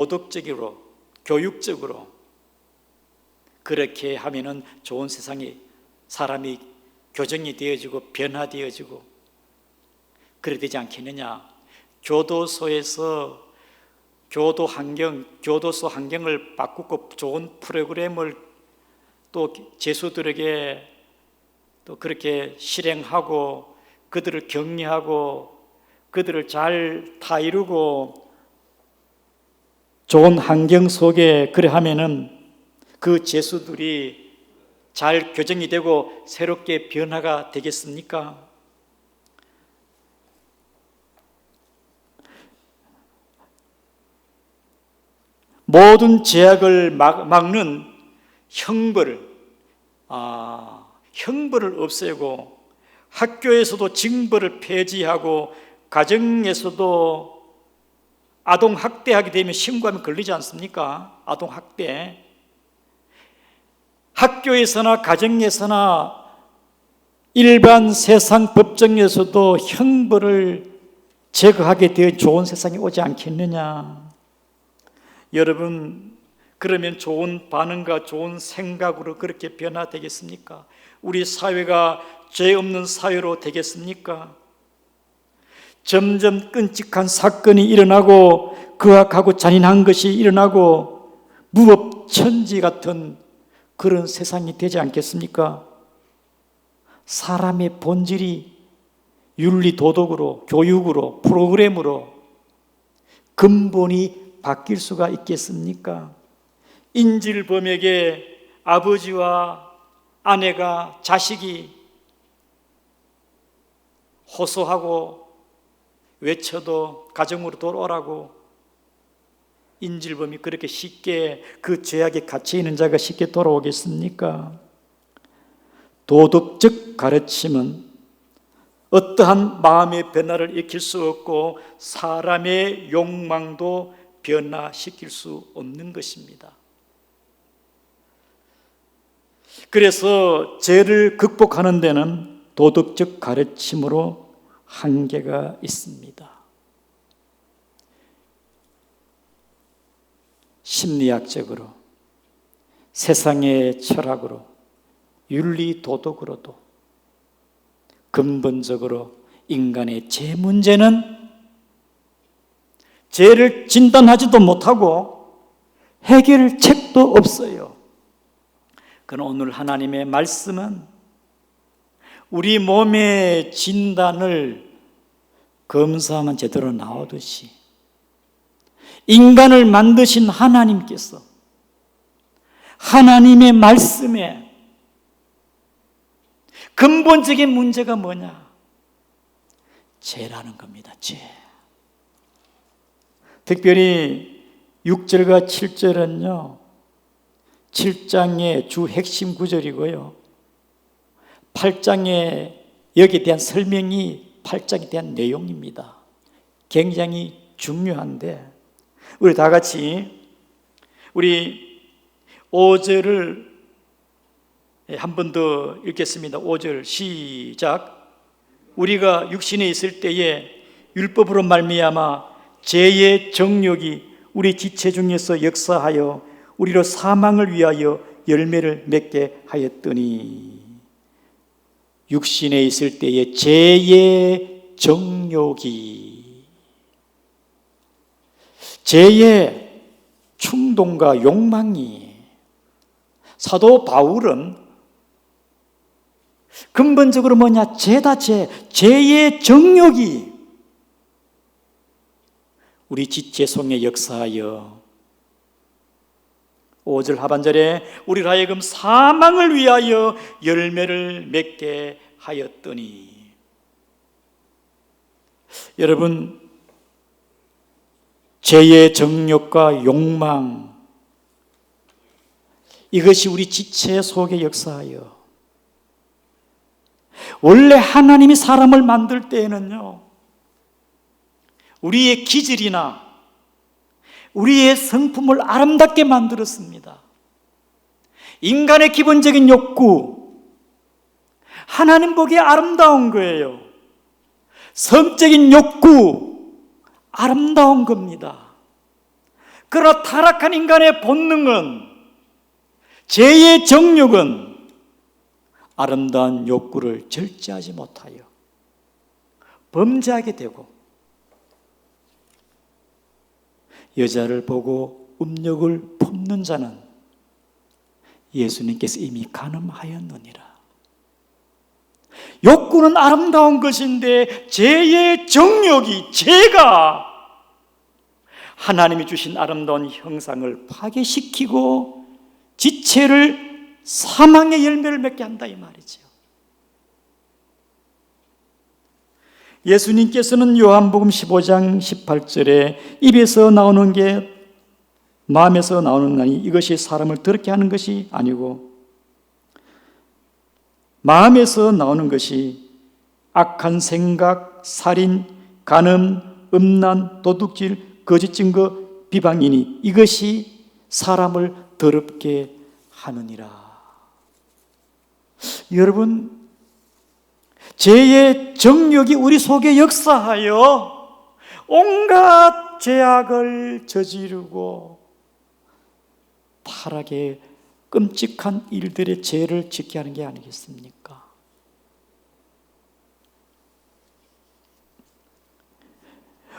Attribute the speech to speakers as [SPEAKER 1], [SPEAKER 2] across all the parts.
[SPEAKER 1] 도덕적으로, 교육적으로 그렇게 하면은 좋은 세상이 사람이 교정이 되어지고 변화되어지고 그래야 되지 않겠느냐. 교도소에서 교도소 환경을 바꾸고 좋은 프로그램을 또 죄수들에게 또 그렇게 실행하고 그들을 격려하고 그들을 잘 타이르고 좋은 환경 속에 그래 하면은 그 죄수들이 잘 교정이 되고 새롭게 변화가 되겠습니까? 모든 죄악을 막는 형벌을 없애고 학교에서도 징벌을 폐지하고 가정에서도 아동학대하게 되면 신고하면 걸리지 않습니까? 아동학대. 학교에서나 가정에서나 일반 세상 법정에서도 형벌을 제거하게 되어 좋은 세상이 오지 않겠느냐. 여러분, 그러면 좋은 반응과 좋은 생각으로 그렇게 변화되겠습니까? 우리 사회가 죄 없는 사회로 되겠습니까? 점점 끔찍한 사건이 일어나고 극악하고 잔인한 것이 일어나고 무법천지 같은 그런 세상이 되지 않겠습니까? 사람의 본질이 윤리 도덕으로, 교육으로, 프로그램으로 근본이 바뀔 수가 있겠습니까? 인질범에게 아버지와 아내가, 자식이 호소하고 외쳐도 가정으로 돌아오라고 인질범이 그렇게 쉽게 그 죄악에 갇혀 있는 자가 쉽게 돌아오겠습니까? 도덕적 가르침은 어떠한 마음의 변화를 일으킬 수 없고 사람의 욕망도 변화시킬 수 없는 것입니다. 그래서 죄를 극복하는 데는 도덕적 가르침으로 한계가 있습니다. 심리학적으로, 세상의 철학으로, 윤리 도덕으로도 근본적으로 인간의 죄 문제는 죄를 진단하지도 못하고 해결책도 없어요. 그러나 오늘 하나님의 말씀은 우리 몸의 진단을 검사하면 제대로 나오듯이 인간을 만드신 하나님께서 하나님의 말씀에 근본적인 문제가 뭐냐? 죄라는 겁니다. 죄. 특별히 6절과 7절은요 7장의 주 핵심 구절이고요 8장에 여기에 대한 설명이 8장에 대한 내용입니다. 굉장히 중요한데 우리 다 같이 우리 5절을 한 번 더 읽겠습니다. 5절 시작. 우리가 육신에 있을 때에 율법으로 말미암아 죄의 정욕이 우리 지체 중에서 역사하여 우리로 사망을 위하여 열매를 맺게 하였더니 육신에 있을 때에 죄의 정욕이 죄의 충동과 욕망이 사도 바울은 근본적으로 뭐냐? 죄다 죄. 죄의 정욕이 우리 지체 속에 역사하여 5절 하반절에 우리를 하여금 사망을 위하여 열매를 맺게 하였더니 여러분 죄의 정욕과 욕망 이것이 우리 지체 속에 역사하여 원래 하나님이 사람을 만들 때에는요 우리의 기질이나 우리의 성품을 아름답게 만들었습니다. 인간의 기본적인 욕구 하나님 보기에 아름다운 거예요. 성적인 욕구 아름다운 겁니다. 그러나 타락한 인간의 본능은, 죄의 정욕은 아름다운 욕구를 절제하지 못하여 범죄하게 되고, 여자를 보고 음욕을 품는 자는 예수님께서 이미 간음하였느니라. 욕구는 아름다운 것인데 죄의 정욕이, 죄가 하나님이 주신 아름다운 형상을 파괴시키고 지체를 사망의 열매를 맺게 한다 이 말이죠. 예수님께서는 요한복음 15장 18절에 입에서 나오는 게 마음에서 나오는 것이 이것이 사람을 더럽게 하는 것이 아니고 마음에서 나오는 것이 악한 생각, 살인, 간음, 음란, 도둑질, 거짓 증거, 비방이니 이것이 사람을 더럽게 하느니라. 여러분, 죄의 정욕이 우리 속에 역사하여 온갖 죄악을 저지르고 타락의 끔찍한 일들의 죄를 짓게 하는 게 아니겠습니까?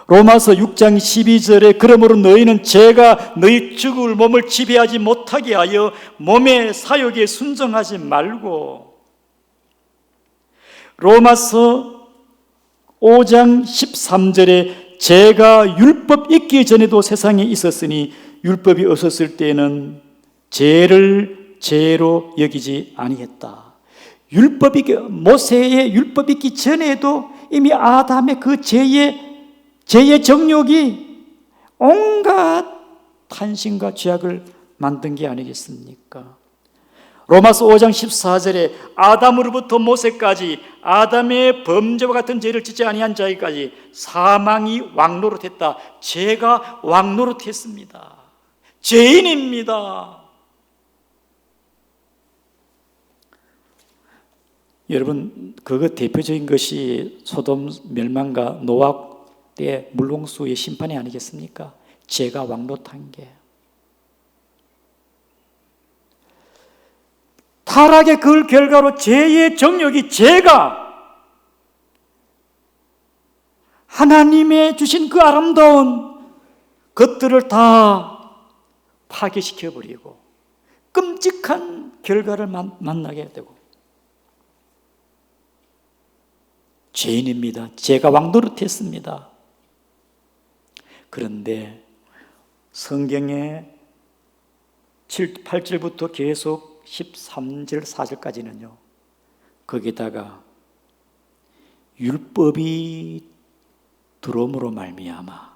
[SPEAKER 1] 로마서 6장 12절에 그러므로 너희는 죄가 너희 죽을 몸을 지배하지 못하게 하여 몸의 사욕에 순종하지 말고, 로마서 5장 13절에 죄가 율법 있기 전에도 세상에 있었으니 율법이 없었을 때에는 죄를 죄로 여기지 아니했다. 모세의 율법이 있기 전에도 이미 아담의 그 죄의 정욕이 온갖 탄신과 죄악을 만든 게 아니겠습니까? 로마서 5장 14절에 아담으로부터 모세까지 아담의 범죄와 같은 죄를 짓지 아니한 자에까지 사망이 왕노릇했다. 죄가 왕노릇했습니다. 죄인입니다. 여러분, 그거 대표적인 것이 소돔 멸망과 노아 때 물홍수의 심판이 아니겠습니까? 죄가 왕노릇한 게. 타락의 그 결과로 죄의 정욕이, 죄가 하나님의 주신 그 아름다운 것들을 다 파괴시켜버리고 끔찍한 결과를 만나게 되고, 죄인입니다. 죄가 왕노릇했습니다. 그런데 성경의 8절부터 계속 13절, 4절까지는요, 거기다가 율법이 들어옴으로 말미암아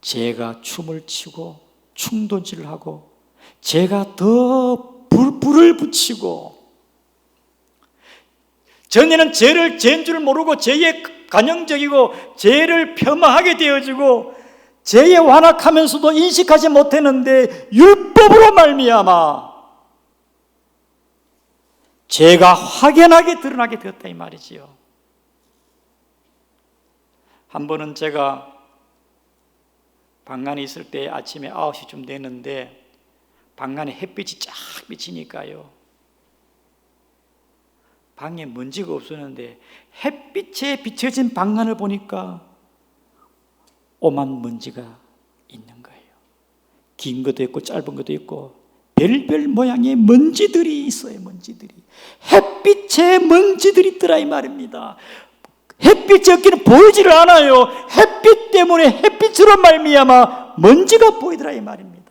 [SPEAKER 1] 죄가 춤을 치고 충동질을 하고 죄가 더 불을 붙이고, 전에는 죄인 줄 모르고 죄에 관용적이고 죄를 폄하하게 되어지고 죄에 완악하면서도 인식하지 못했는데 율법으로 말미암아 죄가 확연하게 드러나게 되었다 이 말이지요. 한 번은 제가 방간에 있을 때 아침에 9시쯤 됐는데 방간에 햇빛이 쫙 비치니까요, 방에 먼지가 없었는데 햇빛에 비춰진 방안을 보니까 오만 먼지가 있는 거예요. 긴 것도 있고 짧은 것도 있고 별별 모양의 먼지들이 있어요. 먼지들이, 햇빛에 먼지들이 있더라 이 말입니다. 햇빛이 없기는 보이지를 않아요. 햇빛 때문에, 햇빛으로 말미암아 먼지가 보이더라 이 말입니다.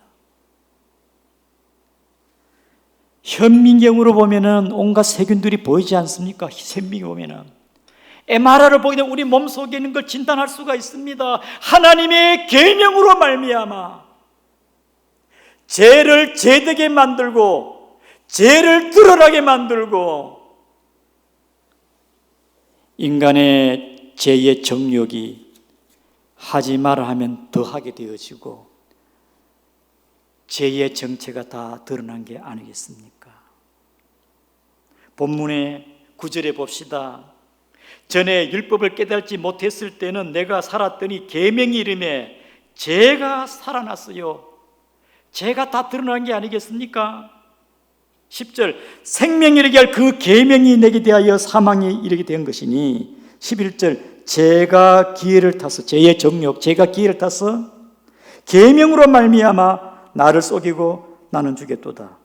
[SPEAKER 1] 현미경으로 보면은 온갖 세균들이 보이지 않습니까? 현미경 보면은 MRI를 보게 되면 우리 몸 속에 있는 걸 진단할 수가 있습니다. 하나님의 계명으로 말미암아 죄를 죄되게 만들고 죄를 드러나게 만들고 인간의 죄의 정욕이 하지 마라 하면 더 하게 되어지고 죄의 정체가 다 드러난 게 아니겠습니까? 본문의 9절에 봅시다. 전에 율법을 깨달지 못했을 때는 내가 살았더니 계명의 이름에 죄가 살아났어요. 죄가 다 드러난 게 아니겠습니까? 10절 생명이 이르게 할 그 계명이 내게 대하여 사망이 이르게 된 것이니 11절 죄가 기회를 타서 죄의 정욕 죄가 기회를 타서 계명으로 말미암아 나를 속이고 나는 죽였도다.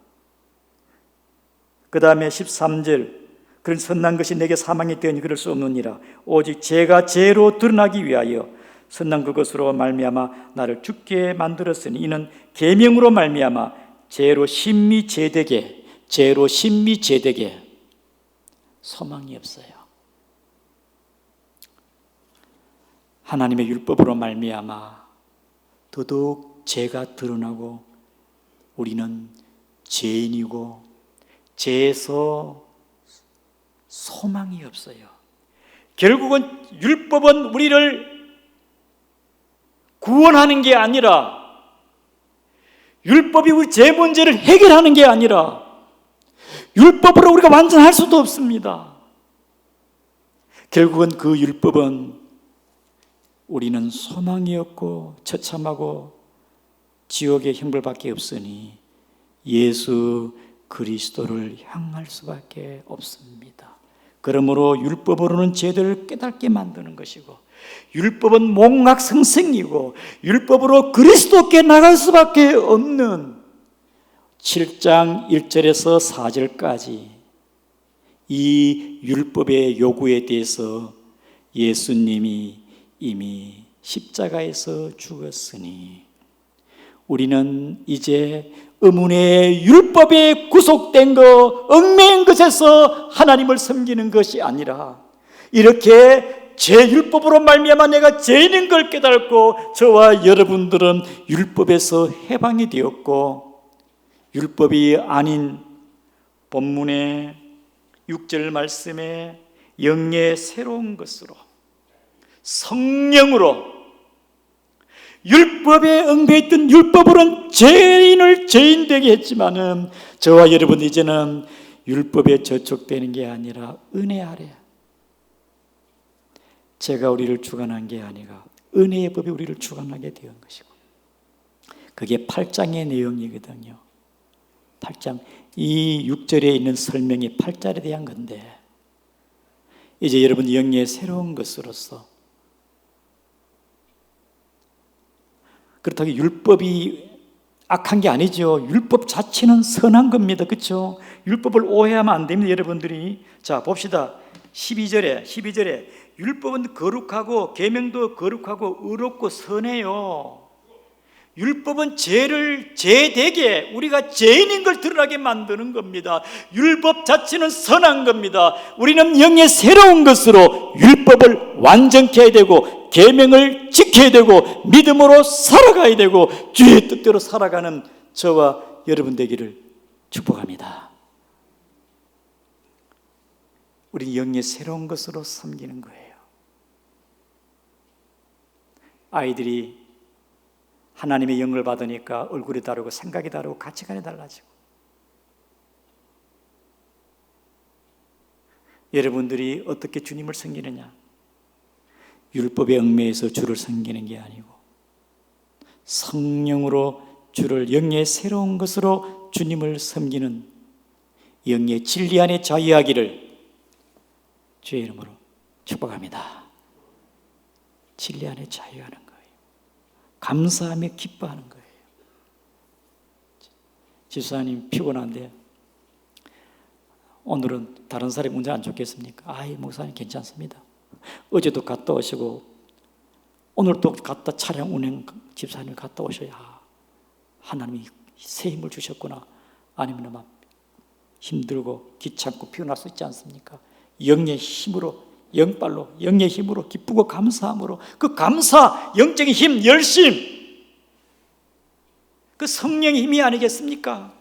[SPEAKER 1] 그 다음에 13절 그런 선난 것이 내게 사망이 되니 그럴 수 없느니라. 오직 죄가 죄로 드러나기 위하여 선난 그것으로 말미암아 나를 죽게 만들었으니 이는 계명으로 말미암아 죄로 심히 죄되게 소망이 없어요. 하나님의 율법으로 말미암아 더더욱 죄가 드러나고 우리는 죄인이고 죄에서 소망이 없어요. 결국은 율법은 우리를 구원하는 게 아니라 율법이 우리 죄 문제를 해결하는 게 아니라 율법으로 우리가 완전할 수도 없습니다. 결국은 그 율법은 우리는 소망이 없고 처참하고 지옥의 형벌밖에 없으니 예수 그리스도를 향할 수밖에 없습니다. 그러므로 율법으로는 죄들을 깨닫게 만드는 것이고 율법은 몽각성생이고 율법으로 그리스도께 나갈 수밖에 없는 7장 1절에서 4절까지 이 율법의 요구에 대해서 예수님이 이미 십자가에서 죽었으니 우리는 이제 의문의 율법에 구속된 것, 얽매인 것에서 하나님을 섬기는 것이 아니라 이렇게 제 율법으로 말미암아 내가 죄인인 걸 깨닫고 저와 여러분들은 율법에서 해방이 되었고 율법이 아닌 본문의 6절 말씀에 영의 새로운 것으로 성령으로 율법에 얽매있던 율법으로는 죄인을 죄인 되게 했지만은 저와 여러분 이제는 율법에 저촉되는 게 아니라 은혜 아래 제가 우리를 주관한 게 아니라 은혜의 법이 우리를 주관하게 된 것이고 그게 8장의 내용이거든요. 8장 이 6절에 있는 설명이 8절에 대한 건데 이제 여러분 영의 새로운 것으로서 그렇다고 율법이 악한 게 아니죠. 율법 자체는 선한 겁니다. 그렇죠? 율법을 오해하면 안 됩니다. 여러분들이 자 봅시다. 12절에 율법은 거룩하고 계명도 거룩하고 의롭고 선해요. 율법은 죄를 죄되게 우리가 죄인인 걸 드러나게 만드는 겁니다. 율법 자체는 선한 겁니다. 우리는 영의 새로운 것으로 율법을 완전케 해야 되고 계명을 지켜야 되고 믿음으로 살아가야 되고 주의 뜻대로 살아가는 저와 여러분 되기를 축복합니다. 우리 영의 새로운 것으로 섬기는 거예요. 아이들이 하나님의 영을 받으니까 얼굴이 다르고 생각이 다르고 가치관이 달라지고 여러분들이 어떻게 주님을 섬기느냐? 율법의 얽매에서 주를 섬기는 게 아니고 성령으로 주를 영의 새로운 것으로 주님을 섬기는 영의 진리 안에 자유하기를 주의 이름으로 축복합니다. 진리 안에 자유하는 거예요. 감사하며 기뻐하는 거예요. 집사님 피곤한데 오늘은 다른 사람이 운전 안 좋겠습니까? 아이 목사님 괜찮습니다. 어제도 갔다 오시고 오늘 또 갔다 차량 운행 집사님 갔다 오셔야 하나님이 새 힘을 주셨구나. 아니면 막 힘들고 귀찮고 피곤할 수 있지 않습니까? 영의 힘으로 영빨로 영의 힘으로 기쁘고 감사함으로 그 감사 영적인 힘 열심 그 성령의 힘이 아니겠습니까?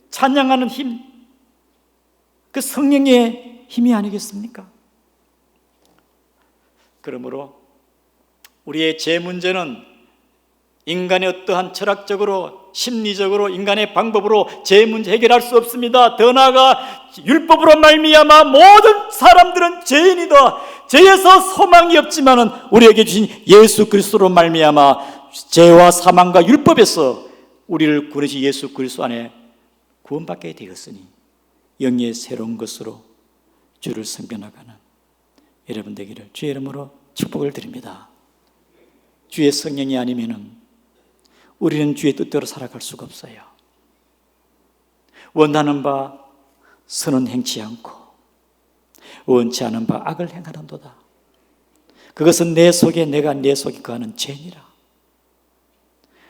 [SPEAKER 1] 찬양하는 힘 그 성령의 힘이 아니겠습니까? 그러므로 우리의 죄 문제는 인간의 어떠한 철학적으로 심리적으로 인간의 방법으로 제 문제 해결할 수 없습니다. 더 나아가 율법으로 말미암아 모든 사람들은 죄인이다. 죄에서 소망이 없지만은 우리에게 주신 예수 그리스도로 말미암아 죄와 사망과 율법에서 우리를 구원하신 예수 그리스도 안에 구원받게 되었으니 영의 새로운 것으로 주를 섬겨나가는 여러분 되기를 주의 이름으로 축복을 드립니다. 주의 성령이 아니면은 우리는 주의 뜻대로 살아갈 수가 없어요. 원하는 바 선은 행치 않고 원치 않은 바 악을 행하는도다. 그것은 내 속에 내가 내 속에 거하는 죄니라.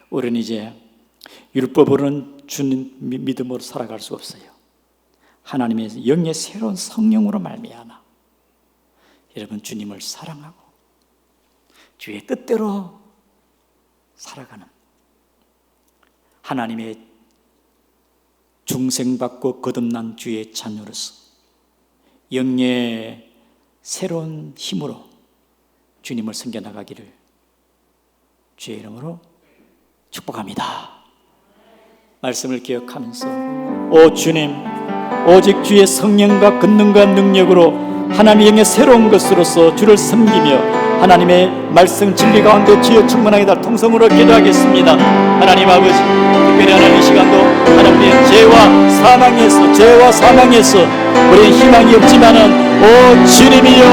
[SPEAKER 1] 우리는 이제 율법으로는 주님 믿음으로 살아갈 수 없어요. 하나님의 영의 새로운 성령으로 말미암아 여러분 주님을 사랑하고 주의 뜻대로 살아가는 하나님의 중생받고 거듭난 주의 자녀로서 영의 새로운 힘으로 주님을 섬겨나가기를 주의 이름으로 축복합니다. 말씀을 기억하면서 오 주님, 오직 주의 성령과 권능과 능력으로 하나님의 영의 새로운 것으로서 주를 섬기며 하나님의 말씀 진리 가운데 주여 충만하게 달 통성으로 기도하겠습니다. 하나님 아버지, 특별히 하나님 이 시간도 하나님의 죄와 사망에서 우리의 희망이 없지만은 오 주님이여,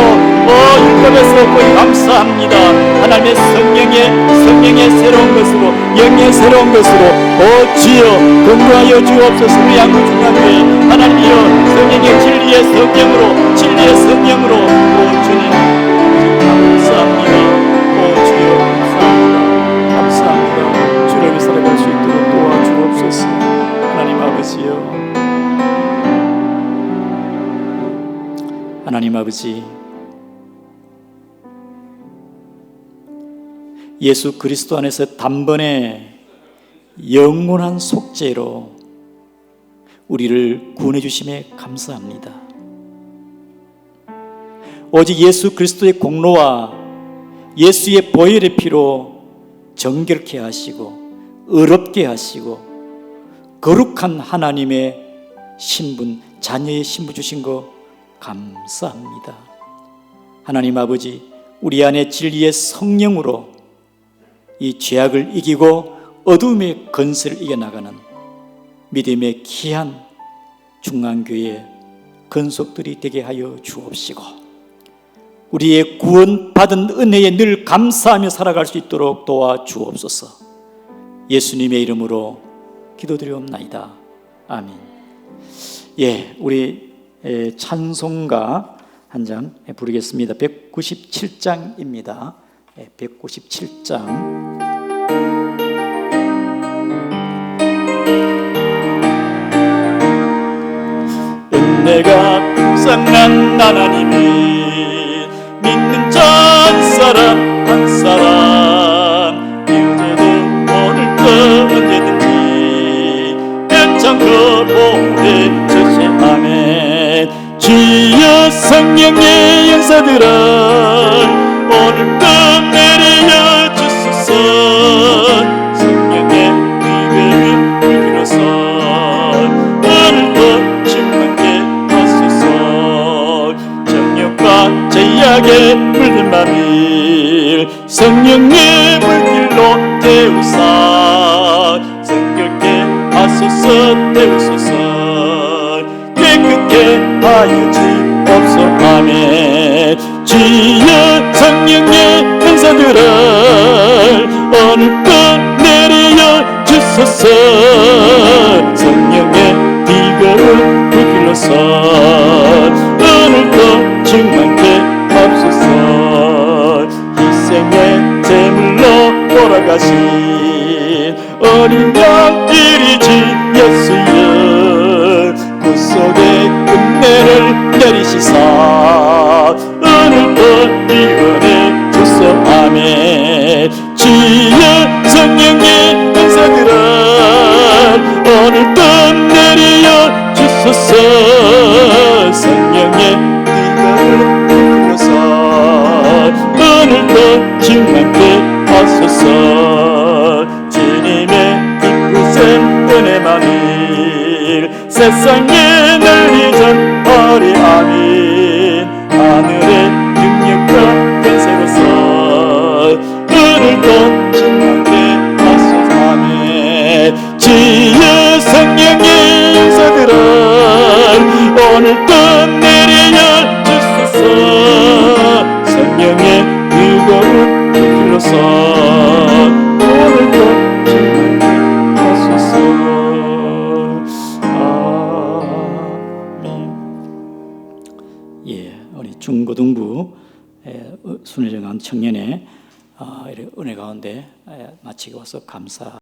[SPEAKER 1] 오 율법에서 거의 감사합니다. 하나님의 성령의 새로운 것으로, 영의 새로운 것으로 오 주여 건강하여 주옵소서. 우리 양구 중앙교회 하나님이여 성령의 진리의 성령으로 오 주님 감사합니다. 오 주여 감사합니다. 주를 위해 살아갈 수 있도록 도와주옵소서. 하나님 아버지여, 하나님 아버지, 예수 그리스도 안에서 단번에 영원한 속죄로 우리를 구원해 주심에 감사합니다. 오직 예수 그리스도의 공로와 예수의 보혈의 피로 정결케 하시고 의롭게 하시고 거룩한 하나님의 신분, 자녀의 신분 주신 거 감사합니다. 하나님 아버지, 우리 안에 진리의 성령으로 이 죄악을 이기고 어둠의 건설을 이겨나가는 믿음의 귀한 중앙교회 건속들이 되게 하여 주옵시고 우리의 구원받은 은혜에 늘 감사하며 살아갈 수 있도록 도와주옵소서. 예수님의 이름으로 기도드리옵나이다. 아멘. 예, 우리 찬송가 한 장 부르겠습니다. 197장입니다. 197장. 은혜가 풍성한 하나님이 믿는 전 사람 한 사람 이제도 오늘도 언제든지 변창거 보내 주세. 아멘. 주여 성령의 연사들아 오늘도 내려 주소서. 성령의 위배를 불기로서 오늘도 충만케 하소서. 정욕과 죄악에 물든 마음을 성령의 물길로 태우사 성결케 하소서. 태우소서. 깨끗게 하여 주옵소서. 아멘. 주여 성령의 은사들아 오늘도 내려 주소서. 성령의 비거를 불길로서 오늘도 충만케 하옵소서. 희생의 제물로 돌아가신 어린 양 이리지 예수여 구속의 은혜를 내리시사 오늘도 이원해 주소. 아멘. 주여 성령의 은사들아 오늘도 내려 주소서. 성령의 이원을 불러서 오늘도 충만케 하소서. 주님의 기쁘세 세상에 널리 전하리 아멘. 하늘의 능력과 권세로서 오늘도 진하게 하소서. 주의 성령의 용사들아 오늘도 내려 주소서. 성령의 무거운 불로서 오늘도 진하게 하소서. 아멘. 예, 우리 중고등부 순회정한 청년의 은혜 가운데 마치고 와서 감사.